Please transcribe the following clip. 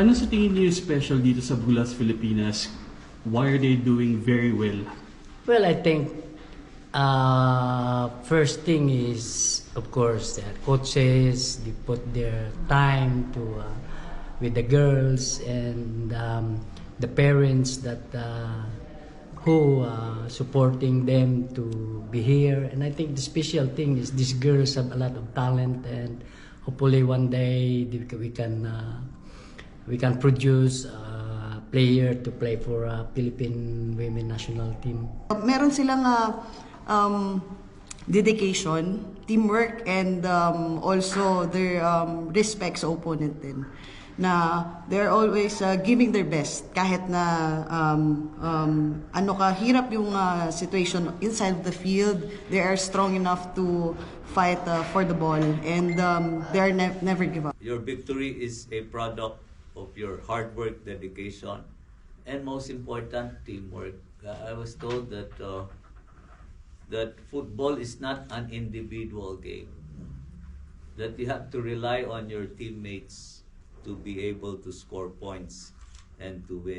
Ano sa tingin niyo yung special dito sa Bulas, Pilipinas? Why are they doing very well? Well, I think first thing is, of course, the coaches, they put their time to with the girls, and the parents that who supporting them to be here. And I think the special thing is these girls have a lot of talent, and hopefully one day we can produce a player to play for Philippine women national team. Meron silang dedication, teamwork, and also their respect sa opponent din. Na they're always giving their best kahit na ano kahirap yung situation inside the field. They are strong enough to fight for the ball, and they are never give up. Your victory is a product of your hard work, dedication, and most important, teamwork. I was told that that football is not an individual game. That you have to rely on your teammates to be able to score points and to win.